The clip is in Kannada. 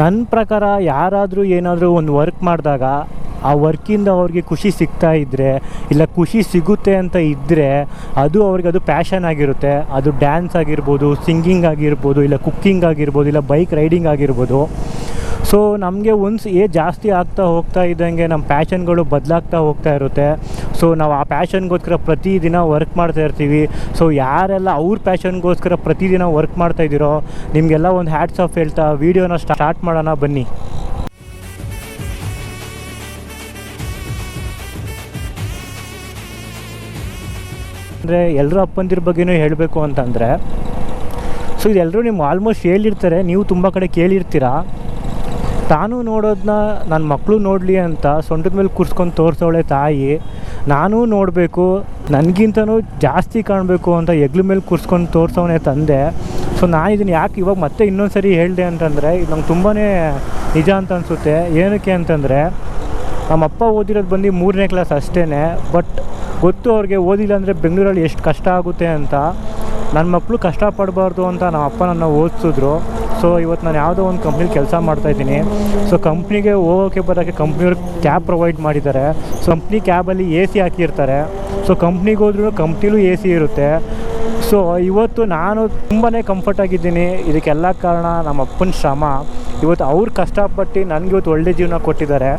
ನನ್ನ ಪ್ರಕಾರ ಯಾರಾದರೂ ಏನಾದರೂ ಒಂದು ವರ್ಕ್ ಮಾಡಿದಾಗ ಆ ವರ್ಕಿಂದ ಅವ್ರಿಗೆ ಖುಷಿ ಸಿಗ್ತಾ ಇದ್ದರೆ, ಇಲ್ಲ ಖುಷಿ ಸಿಗುತ್ತೆ ಅಂತ ಇದ್ದರೆ, ಅದು ಅವ್ರಿಗೆ ಅದು ಪ್ಯಾಷನ್ ಆಗಿರುತ್ತೆ. ಅದು ಡ್ಯಾನ್ಸ್ ಆಗಿರ್ಬೋದು, ಸಿಂಗಿಂಗ್ ಆಗಿರ್ಬೋದು, ಇಲ್ಲ ಕುಕ್ಕಿಂಗ್ ಆಗಿರ್ಬೋದು, ಇಲ್ಲ ಬೈಕ್ ರೈಡಿಂಗ್ ಆಗಿರ್ಬೋದು. ಸೊ ನಮಗೆ ಒನ್ಸ್ ಜಾಸ್ತಿ ಆಗ್ತಾ ಹೋಗ್ತಾ ಇದ್ದಂಗೆ ನಮ್ಮ ಪ್ಯಾಷನ್ಗಳು ಬದಲಾಗ್ತಾ ಹೋಗ್ತಾ ಇರುತ್ತೆ. ಸೊ ನಾವು ಆ ಪ್ಯಾಷನ್ಗೋಸ್ಕರ ಪ್ರತಿದಿನ ವರ್ಕ್ ಮಾಡ್ತಾ ಇರ್ತೀವಿ. ಸೊ ಯಾರೆಲ್ಲ ಅವ್ರ ಪ್ಯಾಷನ್ಗೋಸ್ಕರ ಪ್ರತಿದಿನ ವರ್ಕ್ ಮಾಡ್ತಾಯಿದ್ದೀರೋ ನಿಮಗೆಲ್ಲ ಒಂದು ಹ್ಯಾಟ್ಸ್ ಆಫ್ ಹೇಳ್ತಾ ವೀಡಿಯೋನ ಸ್ಟಾರ್ಟ್ ಮಾಡೋಣ ಬನ್ನಿ. ಅಂದರೆ ಎಲ್ಲರೂ ಅಪ್ಪಂದಿರ ಬಗ್ಗೆನೂ ಹೇಳಬೇಕು ಅಂತಂದರೆ, ಸೊ ಇದೆಲ್ಲರೂ ನಿಮ್ಗೆ ಆಲ್ಮೋಸ್ಟ್ ಹೇಳಿರ್ತಾರೆ, ನೀವು ತುಂಬ ಕಡೆ ಕೇಳಿರ್ತೀರ. ತಾನು ನೋಡೋದನ್ನ ನನ್ನ ಮಕ್ಕಳು ನೋಡಲಿ ಅಂತ ಸೊಂಟದ ಮೇಲೆ ಕೂರಿಸ್ಕೊಂಡು ತೋರಿಸೋಳೆ ತಾಯಿ, ನಾನೂ ನೋಡಬೇಕು, ನನಗಿಂತನೂ ಜಾಸ್ತಿ ಕಾಣಬೇಕು ಅಂತ ಹೆಗ್ಲ ಮೇಲೆ ಕೂರಿಸ್ಕೊಂಡು ತೋರಿಸೋನೆ ತಂದೆ. ಸೊ ನಾನು ಇದನ್ನು ಯಾಕೆ ಇವಾಗ ಮತ್ತೆ ಇನ್ನೊಂದು ಸರಿ ಹೇಳಿದೆ ಅಂತಂದರೆ, ಇದು ನಂಗೆ ತುಂಬಾ ನಿಜ ಅಂತ ಅನಿಸುತ್ತೆ. ಏನಕ್ಕೆ ಅಂತಂದರೆ, ನಮ್ಮಪ್ಪ ಓದಿರೋದು ಬಂದು 3ನೇ ಕ್ಲಾಸ್ ಅಷ್ಟೇ. ಬಟ್ ಗೊತ್ತು ಅವ್ರಿಗೆ ಓದಿಲ್ಲ ಅಂದರೆ ಬೆಂಗಳೂರಲ್ಲಿ ಎಷ್ಟು ಕಷ್ಟ ಆಗುತ್ತೆ ಅಂತ. ನನ್ನ ಮಕ್ಕಳು ಕಷ್ಟಪಡಬಾರ್ದು ಅಂತ ನಮ್ಮ ಅಪ್ಪ ನನ್ನ ಓದಿಸಿದ್ರು. ಸೊ ಇವತ್ತು ನಾನು ಯಾವುದೋ ಒಂದು ಕಂಪ್ನಿಲಿ ಕೆಲಸ ಮಾಡ್ತಾಯಿದ್ದೀನಿ. ಸೊ ಕಂಪ್ನಿಗೆ ಹೋಗೋಕ್ಕೆ ಬರೋಕ್ಕೆ ಕಂಪ್ನಿಯವ್ರು ಕ್ಯಾಬ್ ಪ್ರೊವೈಡ್ ಮಾಡಿದ್ದಾರೆ. ಸೊ ಕಂಪ್ನಿ ಕ್ಯಾಬಲ್ಲಿ AC ಹಾಕಿರ್ತಾರೆ. ಸೊ ಕಂಪ್ನಿಗೆ ಹೋದ್ರೂ ಕಂಪ್ನಿಲೂ AC ಇರುತ್ತೆ. ಸೊ ಇವತ್ತು ನಾನು ತುಂಬಾ ಕಂಫರ್ಟಾಗಿದ್ದೀನಿ. ಇದಕ್ಕೆಲ್ಲ ಕಾರಣ ನಮ್ಮ ಅಪ್ಪನ ಶ್ರಮ. ಇವತ್ತು ಅವ್ರು ಕಷ್ಟಪಟ್ಟು ನನಗೆ ಇವತ್ತು ಒಳ್ಳೆ ಜೀವನ ಕೊಟ್ಟಿದ್ದಾರೆ.